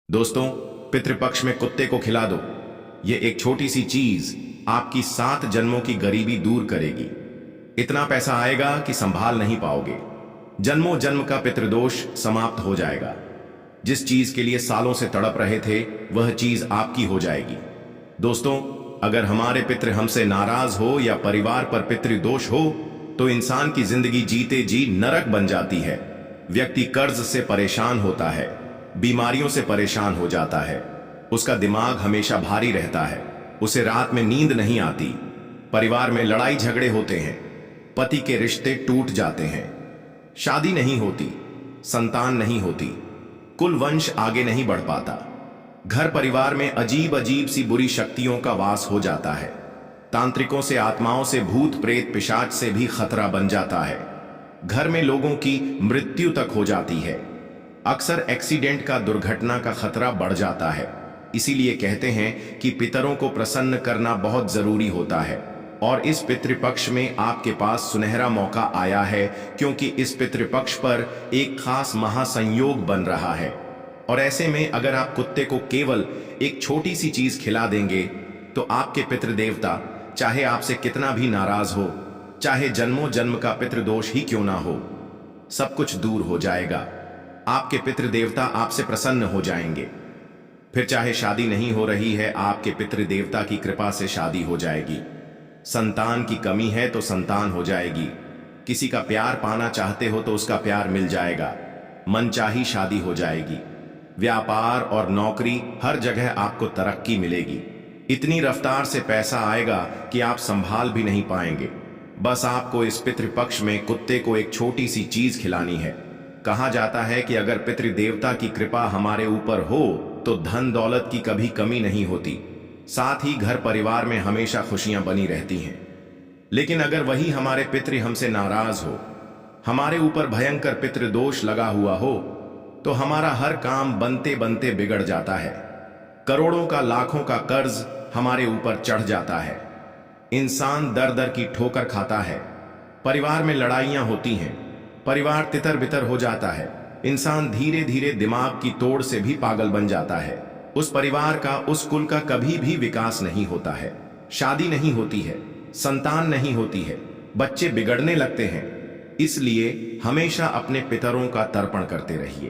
दोस्तों, पितृपक्ष में कुत्ते को खिला दो। ये एक छोटी सी चीज आपकी 7 जन्मों की गरीबी दूर करेगी। इतना पैसा आएगा कि संभाल नहीं पाओगे। जन्मों जन्म का पितृदोष समाप्त हो जाएगा। जिस चीज के लिए सालों से तड़प रहे थे वह चीज आपकी हो जाएगी। दोस्तों, अगर हमारे पितृ हमसे नाराज हो या परिवार पर पितृदोष हो तो इंसान की जिंदगी जीते जी नरक बन जाती है। व्यक्ति कर्ज से परेशान होता है, बीमारियों से परेशान हो जाता है, उसका दिमाग हमेशा भारी रहता है, उसे रात में नींद नहीं आती, परिवार में लड़ाई झगड़े होते हैं, पति के रिश्ते टूट जाते हैं, शादी नहीं होती, संतान नहीं होती, कुल वंश आगे नहीं बढ़ पाता, घर परिवार में अजीब अजीब सी बुरी शक्तियों का वास हो जाता है, तांत्रिकों से, आत्माओं से, भूत प्रेत पिशाच से भी खतरा बन जाता है, घर में लोगों की मृत्यु तक हो जाती है, अक्सर एक्सीडेंट का, दुर्घटना का खतरा बढ़ जाता है। इसीलिए कहते हैं कि पितरों को प्रसन्न करना बहुत जरूरी होता है। और इस पितृपक्ष में आपके पास सुनहरा मौका आया है, क्योंकि इस पितृपक्ष पर एक खास महासंयोग बन रहा है। और ऐसे में अगर आप कुत्ते को केवल एक छोटी सी चीज खिला देंगे तो आपके पितृदेवता चाहे आपसे कितना भी नाराज हो, चाहे जन्मों जन्म का पितृदोष ही क्यों ना हो, सब कुछ दूर हो जाएगा। आपके पितृदेवता आपसे प्रसन्न हो जाएंगे। फिर चाहे शादी नहीं हो रही है, आपके पितृदेवता की कृपा से शादी हो जाएगी। संतान की कमी है तो संतान हो जाएगी। किसी का प्यार पाना चाहते हो तो उसका प्यार मिल जाएगा। मनचाही शादी हो जाएगी। व्यापार और नौकरी, हर जगह आपको तरक्की मिलेगी। इतनी रफ्तार से पैसा आएगा कि आप संभाल भी नहीं पाएंगे। बस आपको इस पितृपक्ष में कुत्ते को एक छोटी सी चीज खिलानी है। कहा जाता है कि अगर पितृदेवता की कृपा हमारे ऊपर हो तो धन दौलत की कभी कमी नहीं होती, साथ ही घर परिवार में हमेशा खुशियां बनी रहती हैं। लेकिन अगर वही हमारे पितृ हमसे नाराज हो, हमारे ऊपर भयंकर पितृदोष लगा हुआ हो, तो हमारा हर काम बनते बनते बिगड़ जाता है। करोड़ों का, लाखों का कर्ज हमारे ऊपर चढ़ जाता है। इंसान दर दर की ठोकर खाता है। परिवार में लड़ाइयां होती हैं, परिवार तितर बितर हो जाता है। इंसान धीरे धीरे दिमाग की तोड़ से भी पागल बन जाता है। उस परिवार का, उस कुल का कभी भी विकास नहीं होता है। शादी नहीं होती है, संतान नहीं होती है, बच्चे बिगड़ने लगते हैं। इसलिए हमेशा अपने पितरों का तर्पण करते रहिए।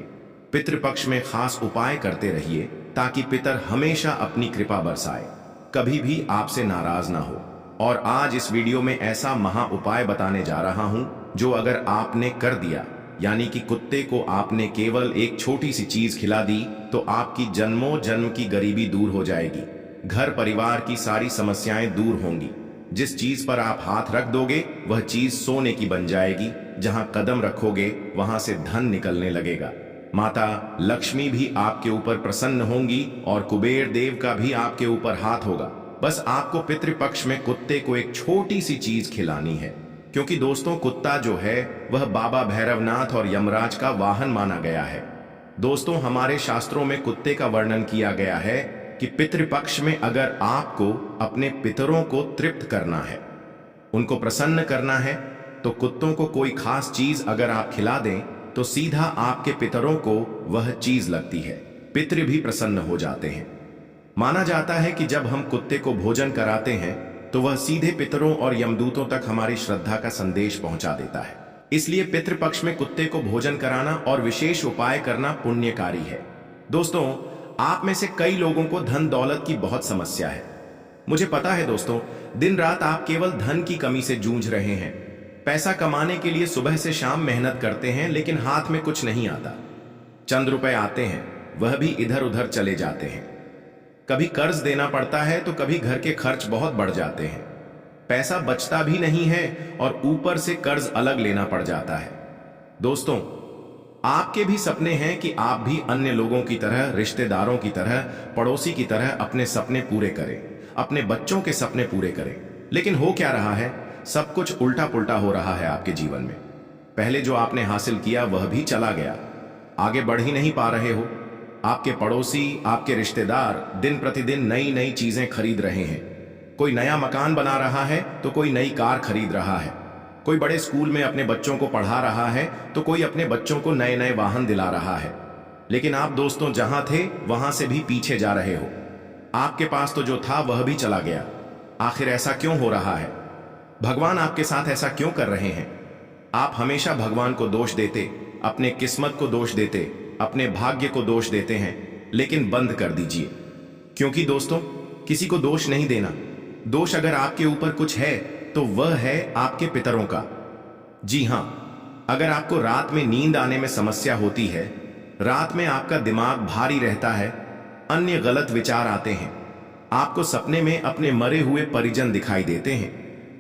पितृपक्ष में खास उपाय करते रहिए ताकि पितर हमेशा अपनी कृपा बरसाए, कभी भी आपसे नाराज ना हो। और आज इस वीडियो में ऐसा महा उपाय बताने जा रहा हूं जो अगर आपने कर दिया, यानी कि कुत्ते को आपने केवल एक छोटी सी चीज खिला दी, तो आपकी जन्मों जन्म की गरीबी दूर हो जाएगी। घर परिवार की सारी समस्याएं दूर होंगी। जिस चीज पर आप हाथ रख दोगे वह चीज सोने की बन जाएगी। जहां कदम रखोगे वहां से धन निकलने लगेगा। माता लक्ष्मी भी आपके ऊपर प्रसन्न होंगी और कुबेर देव का भी आपके ऊपर हाथ होगा। बस आपको पितृपक्ष में कुत्ते को एक छोटी सी चीज खिलानी है, क्योंकि दोस्तों कुत्ता जो है वह बाबा भैरवनाथ और यमराज का वाहन माना गया है। दोस्तों, हमारे शास्त्रों में कुत्ते का वर्णन किया गया है कि पितृपक्ष में अगर आपको अपने पितरों को तृप्त करना है, उनको प्रसन्न करना है, तो कुत्तों को कोई खास चीज अगर आप खिला दें तो सीधा आपके पितरों को वह चीज लगती है। पितृ भी प्रसन्न हो जाते हैं। माना जाता है कि जब हम कुत्ते को भोजन कराते हैं तो वह सीधे पितरों और यमदूतों तक हमारी श्रद्धा का संदेश पहुंचा देता है। इसलिए पितृपक्ष में कुत्ते को भोजन कराना और विशेष उपाय करना पुण्यकारी है। दोस्तों, आप में से कई लोगों को धन दौलत की बहुत समस्या है। मुझे पता है दोस्तों, दिन रात आप केवल धन की कमी से जूझ रहे हैं। पैसा कमाने के लिए सुबह से शाम मेहनत करते हैं, लेकिन हाथ में कुछ नहीं आता। चंद रुपए आते हैं, वह भी इधर उधर चले जाते हैं। कभी कर्ज देना पड़ता है तो कभी घर के खर्च बहुत बढ़ जाते हैं। पैसा बचता भी नहीं है और ऊपर से कर्ज अलग लेना पड़ जाता है। दोस्तों, आपके भी सपने हैं कि आप भी अन्य लोगों की तरह, रिश्तेदारों की तरह, पड़ोसी की तरह अपने सपने पूरे करें, अपने बच्चों के सपने पूरे करें। लेकिन हो क्या रहा है, सब कुछ उल्टा पुल्टा हो रहा है आपके जीवन में। पहले जो आपने हासिल किया वह भी चला गया, आगे बढ़ ही नहीं पा रहे हो। आपके पड़ोसी, आपके रिश्तेदार दिन प्रतिदिन नई नई चीजें खरीद रहे हैं। कोई नया मकान बना रहा है तो कोई नई कार खरीद रहा है। कोई बड़े स्कूल में अपने बच्चों को पढ़ा रहा है तो कोई अपने बच्चों को नए नए वाहन दिला रहा है। लेकिन आप दोस्तों जहां थे वहां से भी पीछे जा रहे हो। आपके पास तो जो था वह भी चला गया। आखिर ऐसा क्यों हो रहा है? भगवान आपके साथ ऐसा क्यों कर रहे हैं? आप हमेशा भगवान को दोष देते, अपने किस्मत को दोष देते, अपने भाग्य को दोष देते हैं, लेकिन बंद कर दीजिए। क्योंकि दोस्तों, किसी को दोष नहीं देना। दोष अगर आपके ऊपर कुछ है तो वह है आपके पितरों का। जी हां, अगर आपको रात में नींद आने में समस्या होती है, रात में आपका दिमाग भारी रहता है, अन्य गलत विचार आते हैं, आपको सपने में अपने मरे हुए परिजन दिखाई देते हैं,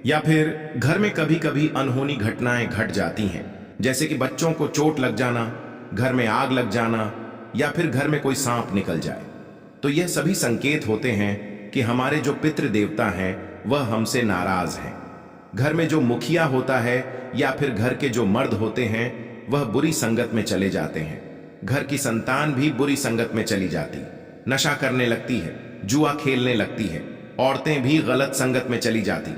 या फिर घर में कभी कभी अनहोनी घटनाएं घट जाती हैं, जैसे कि बच्चों को चोट लग जाना, घर में आग लग जाना, या फिर घर में कोई सांप निकल जाए, तो यह सभी संकेत होते हैं कि हमारे जो पितृ देवता हैं वह हमसे नाराज हैं। घर में जो मुखिया होता है या फिर घर के जो मर्द होते हैं वह बुरी संगत में चले जाते हैं। घर की संतान भी बुरी संगत में चली जाती, नशा करने लगती है, जुआ खेलने लगती है, औरतें भी गलत संगत में चली जाती,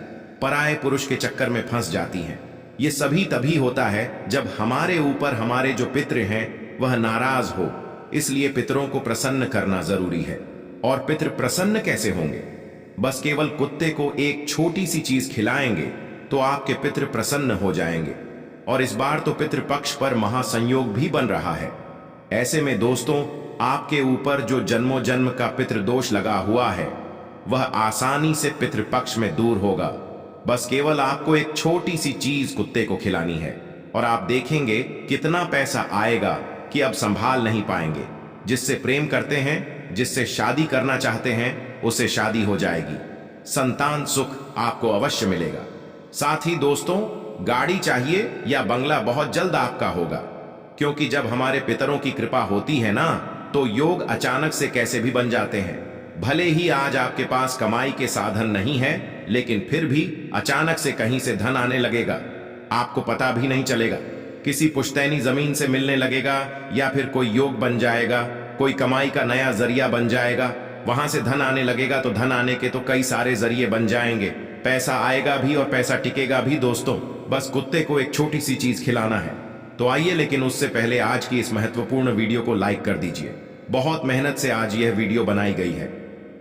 पराये पुरुष के चक्कर में फंस जाती हैं। ये सभी तभी होता है जब हमारे ऊपर हमारे जो पितृ हैं वह नाराज हो। इसलिए पितरों को प्रसन्न करना जरूरी है। और पितृ प्रसन्न कैसे होंगे? बस केवल कुत्ते को एक छोटी सी चीज खिलाएंगे तो आपके पितृ प्रसन्न हो जाएंगे। और इस बार तो पितृपक्ष पर महासंयोग भी बन रहा है। ऐसे में दोस्तों, आपके ऊपर जो जन्मों जन्म का पितृदोष लगा हुआ है वह आसानी से पितृपक्ष में दूर होगा। बस केवल आपको एक छोटी सी चीज कुत्ते को खिलानी है और आप देखेंगे कितना पैसा आएगा कि अब संभाल नहीं पाएंगे। जिससे प्रेम करते हैं, जिससे शादी करना चाहते हैं, उससे शादी हो जाएगी। संतान सुख आपको अवश्य मिलेगा। साथ ही दोस्तों, गाड़ी चाहिए या बंगला बहुत जल्द आपका होगा, क्योंकि जब हमारे पितरों की कृपा होती है ना, तो योग अचानक से कैसे भी बन जाते हैं। भले ही आज आपके पास कमाई के साधन नहीं है, लेकिन फिर भी अचानक से कहीं से धन आने लगेगा, आपको पता भी नहीं चलेगा। किसी पुश्तैनी जमीन से मिलने लगेगा या फिर कोई योग बन जाएगा, कोई कमाई का नया जरिया बन जाएगा, वहां से धन आने लगेगा। तो धन आने के तो कई सारे जरिए बन जाएंगे, पैसा आएगा भी और पैसा टिकेगा भी। दोस्तों, बस कुत्ते को एक छोटी सी चीज खिलाना है। तो आइए, लेकिन उससे पहले आज की इस महत्वपूर्ण वीडियो को लाइक कर दीजिए। बहुत मेहनत से आज यह वीडियो बनाई गई है,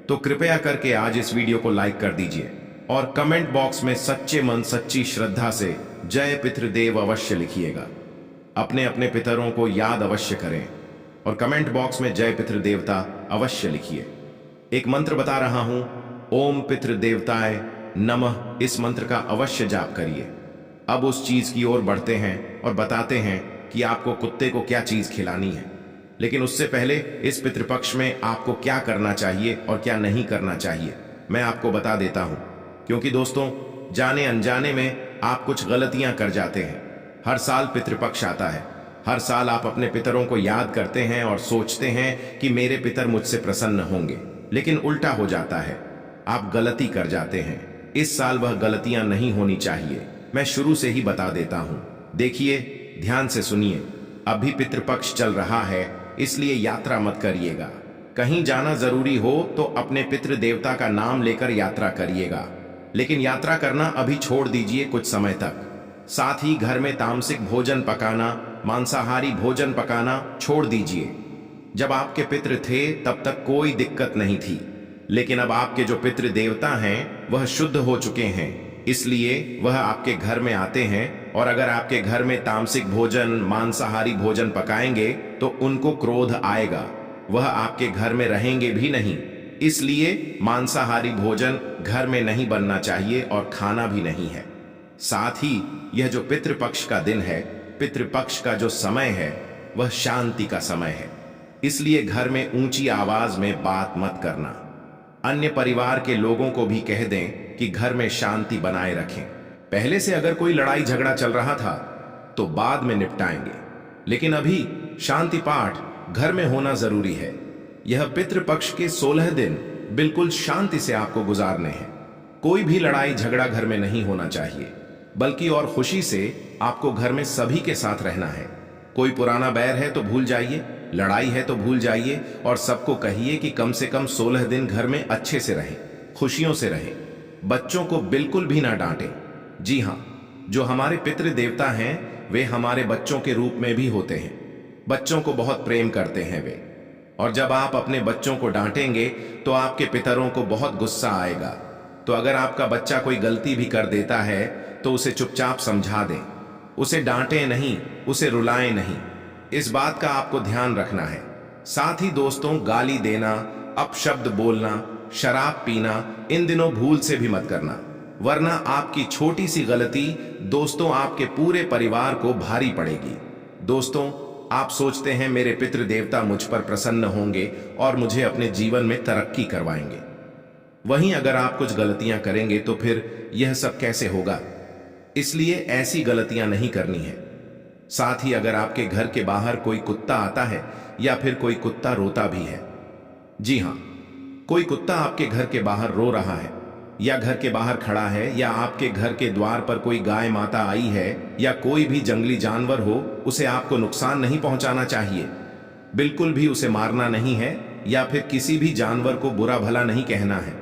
तो कृपया करके आज इस वीडियो को लाइक कर दीजिए और कमेंट बॉक्स में सच्चे मन सच्ची श्रद्धा से जय पितृदेव अवश्य लिखिएगा। अपने अपने पितरों को याद अवश्य करें और कमेंट बॉक्स में जय पितृदेवता अवश्य लिखिए। एक मंत्र बता रहा हूं, ओम पितृदेवताय नमः। इस मंत्र का अवश्य जाप करिए। अब उस चीज की ओर बढ़ते हैं और बताते हैं कि आपको कुत्ते को क्या चीज खिलानी है। लेकिन उससे पहले इस पितृपक्ष में आपको क्या करना चाहिए और क्या नहीं करना चाहिए मैं आपको बता देता हूं, क्योंकि दोस्तों, जाने अनजाने में आप कुछ गलतियां कर जाते हैं। हर साल पितृपक्ष आता है, हर साल आप अपने पितरों को याद करते हैं और सोचते हैं कि मेरे पितर मुझसे प्रसन्न होंगे, लेकिन उल्टा हो जाता है, आप गलती कर जाते हैं। इस साल वह गलतियां नहीं होनी चाहिए, मैं शुरू से ही बता देता हूं। देखिए, ध्यान से सुनिए। अभी पितृपक्ष चल रहा है, इसलिए यात्रा मत करिएगा। कहीं जाना जरूरी हो तो अपने पितृ देवता का नाम लेकर यात्रा करिएगा, लेकिन यात्रा करना अभी छोड़ दीजिए कुछ समय तक। साथ ही घर में तामसिक भोजन पकाना, मांसाहारी भोजन पकाना छोड़ दीजिए। जब आपके पितृ थे तब तक कोई दिक्कत नहीं थी, लेकिन अब आपके जो पितृ देवता हैं वह शुद्ध हो चुके हैं, इसलिए वह आपके घर में आते हैं। और अगर आपके घर में तामसिक भोजन, मांसाहारी भोजन पकाएंगे तो उनको क्रोध आएगा, वह आपके घर में रहेंगे भी नहीं। इसलिए मांसाहारी भोजन घर में नहीं बनना चाहिए और खाना भी नहीं है। साथ ही यह जो पितृपक्ष का दिन है, पितृपक्ष का जो समय है, वह शांति का समय है, इसलिए घर में ऊंची आवाज में बात मत करना। अन्य परिवार के लोगों को भी कह दें कि घर में शांति बनाए रखें। पहले से अगर कोई लड़ाई झगड़ा चल रहा था तो बाद में निपटाएंगे, लेकिन अभी शांति पाठ घर में होना जरूरी है। यह पितृपक्ष के 16 दिन बिल्कुल शांति से आपको गुजारने हैं। कोई भी लड़ाई झगड़ा घर में नहीं होना चाहिए, बल्कि और खुशी से आपको घर में सभी के साथ रहना है। कोई पुराना बैर है तो भूल जाइए, लड़ाई है तो भूल जाइए और सबको कहिए कि कम से कम 16 दिन घर में अच्छे से रहें, खुशियों से रहें। बच्चों को बिल्कुल भी ना डांटें। जी हाँ, जो हमारे पितृ देवता हैं वे हमारे बच्चों के रूप में भी होते हैं। बच्चों को बहुत प्रेम करते हैं वे, और जब आप अपने बच्चों को डांटेंगे तो आपके पितरों को बहुत गुस्सा आएगा। तो अगर आपका बच्चा कोई गलती भी कर देता है तो उसे चुपचाप समझा दें, उसे डांटें नहीं, उसे रुलाएं नहीं। इस बात का आपको ध्यान रखना है। साथ ही दोस्तों, गाली देना, अपशब्द बोलना, शराब पीना इन दिनों भूल से भी मत करना, वरना आपकी छोटी सी गलती दोस्तों आपके पूरे परिवार को भारी पड़ेगी। दोस्तों, आप सोचते हैं मेरे पितृ देवता मुझ पर प्रसन्न होंगे और मुझे अपने जीवन में तरक्की करवाएंगे। वहीं अगर आप कुछ गलतियां करेंगे तो फिर यह सब कैसे होगा? इसलिए ऐसी गलतियां नहीं करनी है। साथ ही अगर आपके घर के बाहर कोई कुत्ता आता है या फिर कोई कुत्ता रोता भी है, जी हां, कोई कुत्ता आपके घर के बाहर रो रहा है या घर के बाहर खड़ा है या आपके घर के द्वार पर कोई गाय माता आई है या कोई भी जंगली जानवर हो, उसे आपको नुकसान नहीं पहुंचाना चाहिए। बिल्कुल भी उसे मारना नहीं है या फिर किसी भी जानवर को बुरा भला नहीं कहना है।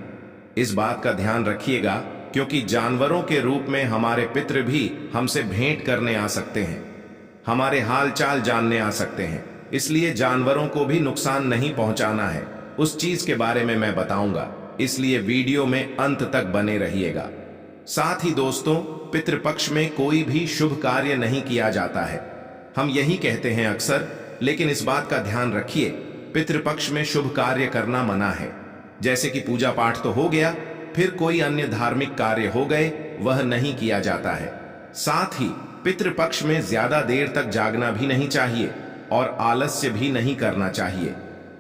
इस बात का ध्यान रखिएगा, क्योंकि जानवरों के रूप में हमारे पितृ भी हमसे भेंट करने आ सकते हैं, हमारे हाल चाल जानने आ सकते हैं। इसलिए जानवरों को भी नुकसान नहीं पहुंचाना है। उस चीज के बारे में मैं बताऊंगा, इसलिए वीडियो में अंत तक बने रहिएगा। साथ ही दोस्तों, पितृपक्ष में कोई भी शुभ कार्य नहीं किया जाता है। हम यही कहते हैं अक्सर, लेकिन इस बात का ध्यान रखिए, पितृपक्ष में शुभ कार्य करना मना है। जैसे कि पूजा पाठ तो हो गया, फिर कोई अन्य धार्मिक कार्य हो गए, वह नहीं किया जाता है। साथ ही पितृपक्ष में ज्यादा देर तक जागना भी नहीं चाहिए और आलस्य भी नहीं करना चाहिए।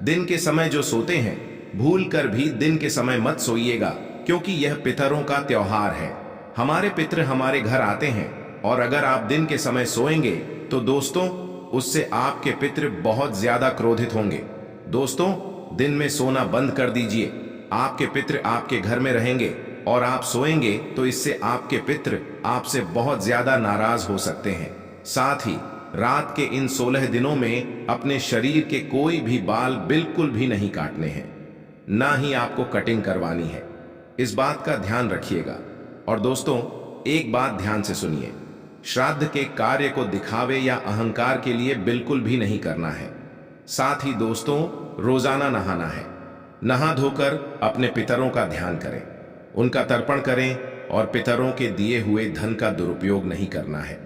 दिन के समय जो सोते हैं, भूल कर भी दिन के समय मत सोइएगा, क्योंकि यह पितरों का त्योहार है। हमारे पितृ हमारे घर आते हैं, और अगर आप दिन के समय सोएंगे तो दोस्तों, उससे आपके पितृ बहुत ज्यादा क्रोधित होंगे। दोस्तों, दिन में सोना बंद कर दीजिए। आपके पितृ आपके घर में रहेंगे और आप सोएंगे तो इससे आपके पितृ आपसे बहुत ज्यादा नाराज हो सकते हैं। साथ ही रात के इन 16 दिनों में अपने शरीर के कोई भी बाल बिल्कुल भी नहीं काटने हैं, ना ही आपको कटिंग करवानी है। इस बात का ध्यान रखिएगा। और दोस्तों, एक बात ध्यान से सुनिए, श्राद्ध के कार्य को दिखावे या अहंकार के लिए बिल्कुल भी नहीं करना है। साथ ही दोस्तों, रोजाना नहाना है। नहा धोकर अपने पितरों का ध्यान करें, उनका तर्पण करें और पितरों के दिए हुए धन का दुरुपयोग नहीं करना है,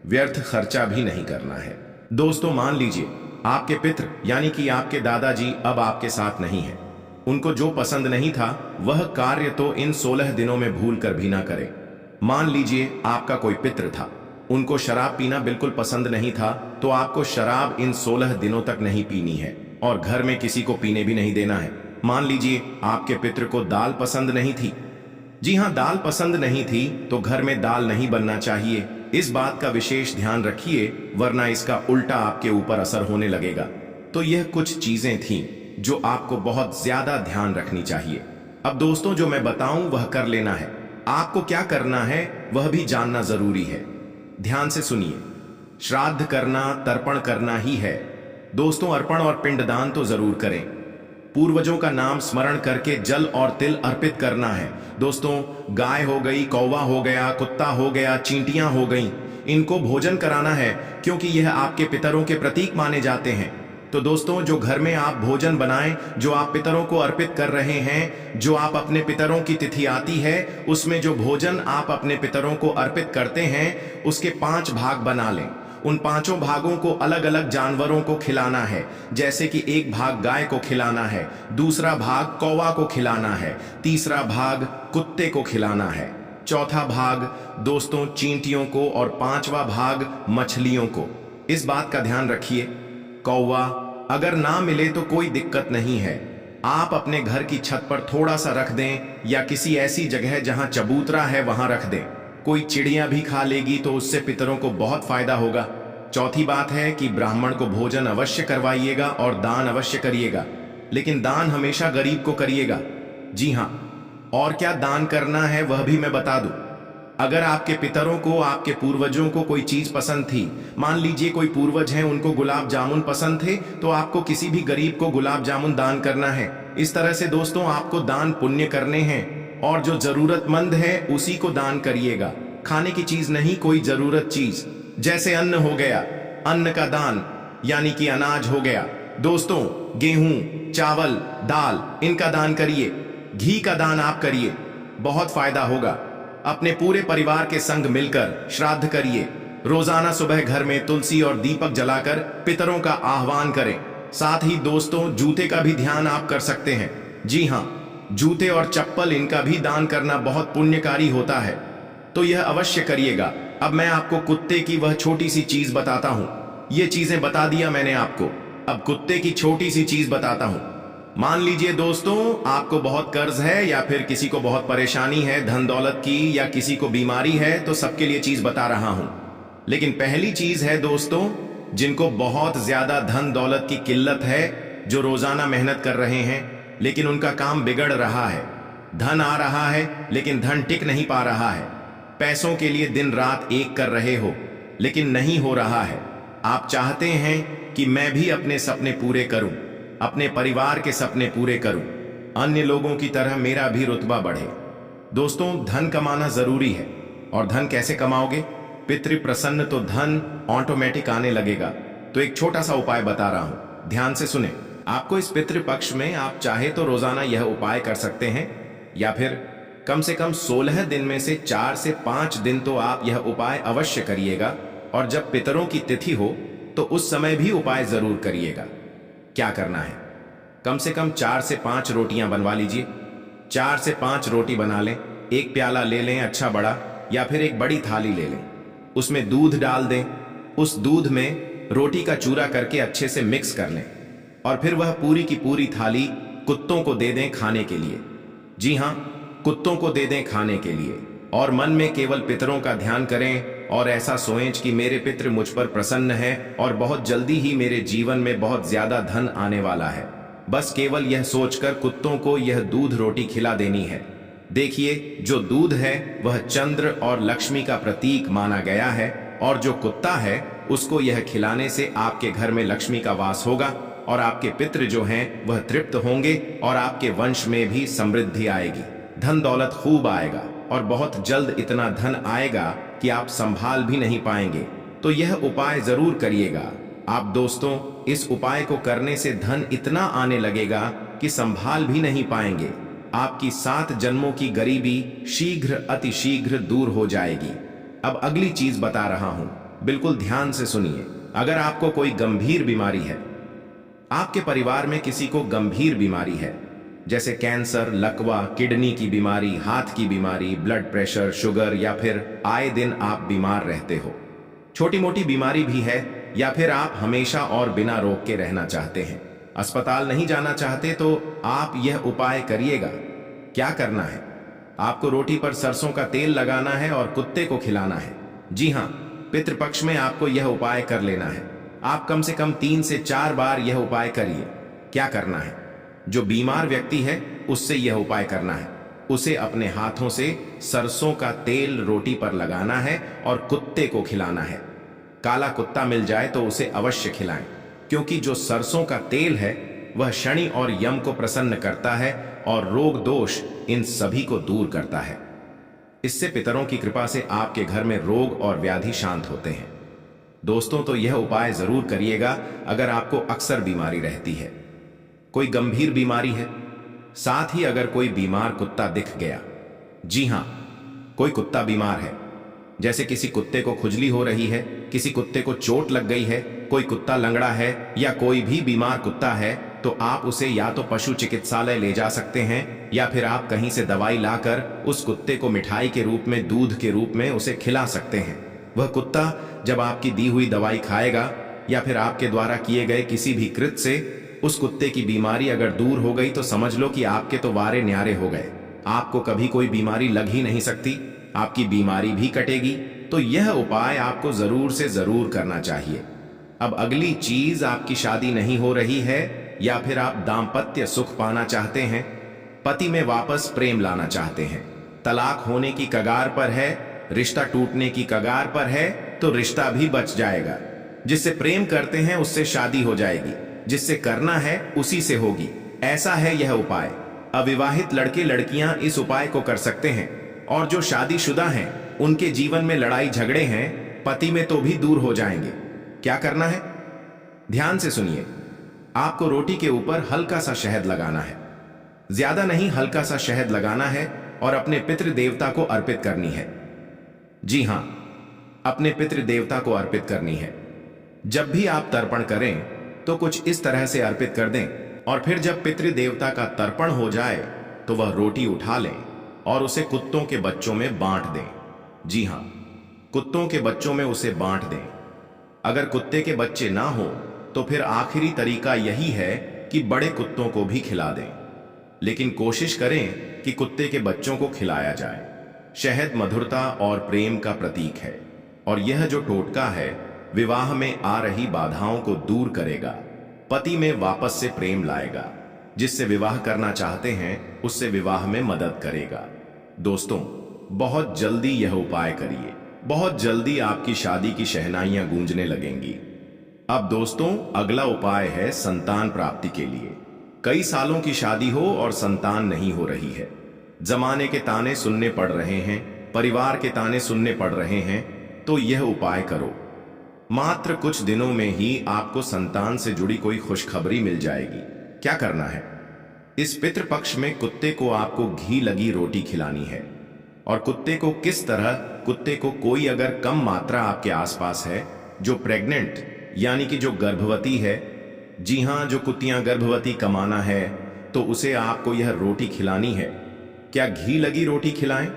व्यर्थ खर्चा भी नहीं करना है। दोस्तों, मान लीजिए आपके पितृ यानी कि आपके दादाजी अब आपके साथ नहीं है। उनको जो पसंद नहीं था वह कार्य तो इन 16 दिनों में भूल कर भी ना करें। मान लीजिए आपका कोई पितृ था, उनको शराब पीना बिल्कुल पसंद नहीं था, तो आपको शराब इन 16 दिनों तक नहीं पीनी है और घर में किसी को पीने भी नहीं देना है। मान लीजिए आपके पितृ को दाल पसंद नहीं थी, जी हां, दाल पसंद नहीं थी, तो घर में दाल नहीं बनना चाहिए। इस बात का विशेष ध्यान रखिए, वरना इसका उल्टा आपके ऊपर असर होने लगेगा। तो यह कुछ चीजें थीं जो आपको बहुत ज्यादा ध्यान रखनी चाहिए। अब दोस्तों, जो मैं बताऊं वह कर लेना है। आपको क्या करना है वह भी जानना जरूरी है। ध्यान से सुनिए, श्राद्ध करना, तर्पण करना ही है। दोस्तों, अर्पण और पिंडदान तो जरूर करें। पूर्वजों का नाम स्मरण करके जल और तिल अर्पित करना है। दोस्तों, गाय हो गई, कौवा हो गया, कुत्ता हो गया, चींटियां हो गई, इनको भोजन कराना है, क्योंकि यह आपके पितरों के प्रतीक माने जाते हैं। तो दोस्तों, जो घर में आप भोजन बनाएं, जो आप पितरों को अर्पित कर रहे हैं, जो आप अपने पितरों की तिथि आती है, उसमें जो भोजन आप अपने पितरों को अर्पित करते हैं, उसके 5 भाग बना लें। उन 5 भागों को अलग अलग जानवरों को खिलाना है। जैसे कि एक भाग गाय को खिलाना है, दूसरा भाग कौवा को खिलाना है, तीसरा भाग कुत्ते को खिलाना है, चौथा भाग दोस्तों चींटियों को और 5वां भाग मछलियों को। इस बात का ध्यान रखिए, कौवा अगर ना मिले तो कोई दिक्कत नहीं है, आप अपने घर की छत पर थोड़ा सा रख दें या किसी ऐसी जगह जहां चबूतरा है वहां रख दें। कोई चिड़िया भी खा लेगी तो उससे पितरों को बहुत फायदा होगा। चौथी बात है कि ब्राह्मण को भोजन अवश्य करवाइएगा और दान अवश्य करिएगा, लेकिन दान हमेशा गरीब को करिएगा। जी हां, और क्या दान करना है वह भी मैं बता दूं। अगर आपके पितरों को, आपके पूर्वजों को कोई चीज पसंद थी, मान लीजिए कोई पूर्वज हैं उनको गुलाब जामुन पसंद थे, तो आपको किसी भी गरीब को गुलाब जामुन दान करना है। इस तरह से दोस्तों आपको दान पुण्य करने हैं, और जो जरूरतमंद है उसी को दान करिएगा। खाने की चीज नहीं, कोई जरूरत चीज, जैसे अन्न हो गया, अन्न का दान, यानी कि अनाज हो गया। दोस्तों, गेहूं, चावल, दाल, इनका दान करिए। घी का दान आप करिए, बहुत फायदा होगा। अपने पूरे परिवार के संग मिलकर श्राद्ध करिए। रोजाना सुबह घर में तुलसी और दीपक जलाकर पितरों का आह्वान करें। साथ ही दोस्तों, जूते का भी ध्यान आप कर सकते हैं। जी हाँ, जूते और चप्पल, इनका भी दान करना बहुत पुण्यकारी होता है, तो यह अवश्य करिएगा। अब मैं आपको कुत्ते की वह छोटी सी चीज बताता हूं। ये चीजें बता दिया मैंने आपको, अब कुत्ते की छोटी सी चीज बताता हूं। मान लीजिए दोस्तों, आपको बहुत कर्ज है या फिर किसी को बहुत परेशानी है धन दौलत की, या किसी को बीमारी है, तो सबके लिए चीज बता रहा हूं। लेकिन पहली चीज है दोस्तों, जिनको बहुत ज्यादा धन दौलत की किल्लत है, जो रोजाना मेहनत कर रहे हैं लेकिन उनका काम बिगड़ रहा है। धन आ रहा है लेकिन धन टिक नहीं पा रहा है। पैसों के लिए दिन रात एक कर रहे हो लेकिन नहीं हो रहा है। आप चाहते हैं कि मैं भी अपने सपने पूरे करूं, अपने परिवार के सपने पूरे करूं, अन्य लोगों की तरह मेरा भी रुतबा बढ़े। दोस्तों, धन कमाना जरूरी है। और धन कैसे कमाओगे? पितृ प्रसन्न तो धन ऑटोमेटिक आने लगेगा। तो एक छोटा सा उपाय बता रहा हूं, ध्यान से सुने। आपको इस पितृ पक्ष में आप चाहे तो रोजाना यह उपाय कर सकते हैं, या फिर कम से कम 16 दिन में से 4 से 5 दिन तो आप यह उपाय अवश्य करिएगा। और जब पितरों की तिथि हो तो उस समय भी उपाय जरूर करिएगा। क्या करना है? कम से कम 4 से 5 रोटियां बनवा लीजिए। 4 से 5 रोटी बना लें, एक प्याला ले लें अच्छा बड़ा, या फिर एक बड़ी थाली ले लें। उसमें दूध डाल दें। उस दूध में रोटी का चूरा करके अच्छे से मिक्स कर लें, और फिर वह पूरी की पूरी थाली कुत्तों को दे दें खाने के लिए। जी हां, कुत्तों को दे दें खाने के लिए। और मन में केवल पितरों का ध्यान करें और ऐसा सोचें कि मेरे पितृ मुझ पर प्रसन्न है और बहुत जल्दी ही मेरे जीवन में बहुत ज्यादा धन आने वाला है। बस केवल यह सोचकर कुत्तों को यह दूध रोटी खिला देनी है। देखिए, जो दूध है वह चंद्र और लक्ष्मी का प्रतीक माना गया है, और जो कुत्ता है उसको यह खिलाने से आपके घर में लक्ष्मी का वास होगा, और आपके पितृ जो हैं वह तृप्त होंगे, और आपके वंश में भी समृद्धि आएगी, धन दौलत खूब आएगा, और बहुत जल्द इतना धन आएगा कि आप संभाल भी नहीं पाएंगे। तो यह उपाय जरूर करिएगा आप दोस्तों। इस उपाय को करने से धन इतना आने लगेगा कि संभाल भी नहीं पाएंगे। आपकी 7 जन्मों की गरीबी शीघ्र अति शीघ्र दूर हो जाएगी। अब अगली चीज बता रहा हूं, बिल्कुल ध्यान से सुनिए। अगर आपको कोई गंभीर बीमारी है, आपके परिवार में किसी को गंभीर बीमारी है, जैसे कैंसर, लकवा, किडनी की बीमारी, हाथ की बीमारी, ब्लड प्रेशर, शुगर, या फिर आए दिन आप बीमार रहते हो, छोटी मोटी बीमारी भी है, या फिर आप हमेशा और बिना रोग के रहना चाहते हैं, अस्पताल नहीं जाना चाहते, तो आप यह उपाय करिएगा। क्या करना है? आपको रोटी पर सरसों का तेल लगाना है और कुत्ते को खिलाना है। जी हां, पितृपक्ष में आपको यह उपाय कर लेना है। आप कम से कम 3 से 4 बार यह उपाय करिए। क्या करना है? जो बीमार व्यक्ति है उससे यह उपाय करना है। उसे अपने हाथों से सरसों का तेल रोटी पर लगाना है और कुत्ते को खिलाना है। काला कुत्ता मिल जाए तो उसे अवश्य खिलाएं, क्योंकि जो सरसों का तेल है वह शनि और यम को प्रसन्न करता है और रोग दोष इन सभी को दूर करता है। इससे पितरों की कृपा से आपके घर में रोग और व्याधि शांत होते हैं। दोस्तों, तो यह उपाय जरूर करिएगा अगर आपको अक्सर बीमारी रहती है, कोई गंभीर बीमारी है, साथ ही अगर कोई बीमार कुत्ता दिख गया। जी हां, कोई कुत्ता बीमार है, जैसे किसी कुत्ते को खुजली हो रही है, किसी कुत्ते को चोट लग गई है, कोई कुत्ता लंगड़ा है, या कोई भी बीमार कुत्ता है, तो आप उसे या तो पशु चिकित्सालय ले जा सकते हैं, या फिर आप कहीं से दवाई लाकर उस कुत्ते को मिठाई के रूप में, दूध के रूप में उसे खिला सकते हैं। वह कुत्ता जब आपकी दी हुई दवाई खाएगा, या फिर आपके द्वारा किए गए किसी भी कृत्य से उस कुत्ते की बीमारी अगर दूर हो गई, तो समझ लो कि आपके तो वारे न्यारे हो गए। आपको कभी कोई बीमारी लग ही नहीं सकती, आपकी बीमारी भी कटेगी। तो यह उपाय आपको जरूर से जरूर करना चाहिए। अब अगली चीज, आपकी शादी नहीं हो रही है, या फिर आप दाम्पत्य सुख पाना चाहते हैं, पति में वापस प्रेम लाना चाहते हैं, तलाक होने की कगार पर है, रिश्ता टूटने की कगार पर है, तो रिश्ता भी बच जाएगा। जिससे प्रेम करते हैं उससे शादी हो जाएगी, जिससे करना है उसी से होगी। ऐसा है यह उपाय। अविवाहित लड़के लड़कियां इस उपाय को कर सकते हैं, और जो शादीशुदा हैं उनके जीवन में लड़ाई झगड़े हैं पति में, तो भी दूर हो जाएंगे। क्या करना है? ध्यान से सुनिए। आपको रोटी के ऊपर हल्का सा शहद लगाना है, ज्यादा नहीं, हल्का सा शहद लगाना है और अपने पितृ देवता को अर्पित करनी है। जी हां, अपने पितृ देवता को अर्पित करनी है। जब भी आप तर्पण करें तो कुछ इस तरह से अर्पित कर दें और फिर जब पितृ देवता का तर्पण हो जाए तो वह रोटी उठा लें और उसे कुत्तों के बच्चों में बांट दें। जी हां, कुत्तों के बच्चों में उसे बांट दें। अगर कुत्ते के बच्चे ना हो तो फिर आखिरी तरीका यही है कि बड़े कुत्तों को भी खिला दें, लेकिन कोशिश करें कि कुत्ते के बच्चों को खिलाया जाए। शहद मधुरता और प्रेम का प्रतीक है और यह जो टोटका है विवाह में आ रही बाधाओं को दूर करेगा, पति में वापस से प्रेम लाएगा, जिससे विवाह करना चाहते हैं उससे विवाह में मदद करेगा। दोस्तों, बहुत जल्दी यह उपाय करिए, बहुत जल्दी आपकी शादी की शहनाइयां गूंजने लगेंगी। अब दोस्तों, अगला उपाय है संतान प्राप्ति के लिए। कई सालों की शादी हो और संतान नहीं हो रही है, जमाने के ताने सुनने पड़ रहे हैं, परिवार के ताने सुनने पड़ रहे हैं, तो यह उपाय करो। मात्र कुछ दिनों में ही आपको संतान से जुड़ी कोई खुशखबरी मिल जाएगी। क्या करना है? इस पितृपक्ष में कुत्ते को आपको घी लगी रोटी खिलानी है। और कुत्ते को किस तरह? कुत्ते को कोई अगर कम मात्रा आपके आसपास है, जो प्रेग्नेंट यानी कि जो गर्भवती है, जी हां, जो कुत्तियां गर्भवती कमाना है, तो उसे आपको यह रोटी खिलानी है। क्या घी लगी रोटी खिलाएं?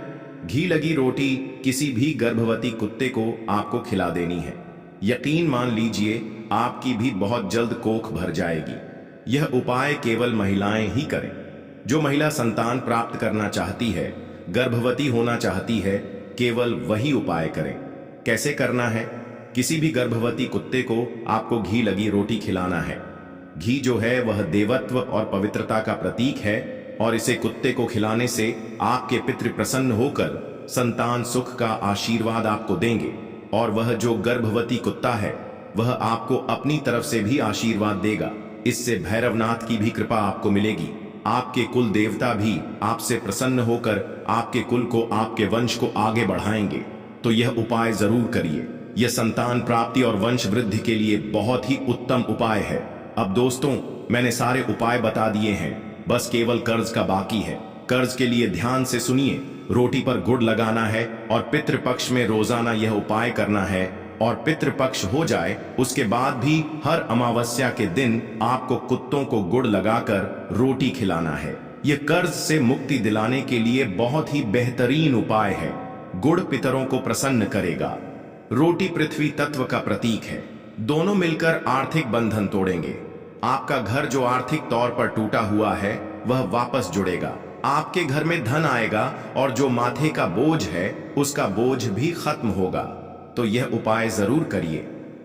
घी लगी रोटी किसी भी गर्भवती कुत्ते को आपको खिला देनी है। यकीन मान लीजिए आपकी भी बहुत जल्द कोख भर जाएगी। यह उपाय केवल महिलाएं ही करें। जो महिला संतान प्राप्त करना चाहती है, गर्भवती होना चाहती है, केवल वही उपाय करें। कैसे करना है? किसी भी गर्भवती कुत्ते को आपको घी लगी रोटी खिलाना है। घी जो है वह देवत्व और पवित्रता का प्रतीक है और इसे कुत्ते को खिलाने से आपके पितृ प्रसन्न होकर संतान सुख का आशीर्वाद आपको देंगे और वह जो गर्भवती कुत्ता है वह आपको अपनी तरफ से भी आशीर्वाद देगा। इससे भैरवनाथ की भी कृपा आपको मिलेगी। आपके कुल देवता भी आपसे प्रसन्न होकर आपके कुल को, आपके वंश को आगे बढ़ाएंगे। तो यह उपाय जरूर करिए। यह संतान प्राप्ति और वंश वृद्धि के लिए बहुत ही उत्तम उपाय है। अब दोस्तों, मैंने सारे उपाय बता दिए हैं, बस केवल कर्ज का बाकी है। कर्ज के लिए ध्यान से सुनिए। रोटी पर गुड़ लगाना है और पितृपक्ष में रोजाना यह उपाय करना है और पितृपक्ष हो जाए उसके बाद भी हर अमावस्या के दिन आपको कुत्तों को गुड़ लगाकर रोटी खिलाना है। यह कर्ज से मुक्ति दिलाने के लिए बहुत ही बेहतरीन उपाय है। गुड़ पितरों को प्रसन्न करेगा। रोटी पृथ्वी तत्व का प्रतीक है। दोनों मिलकर आर्थिक बंधन तोड़ेंगे। आपका घर जो आर्थिक तौर पर टूटा हुआ है वह वापस जुड़ेगा। आपके घर में धन आएगा और जो माथे का बोझ है उसका बोझ भी खत्म होगा। तो यह उपाय जरूर करिए।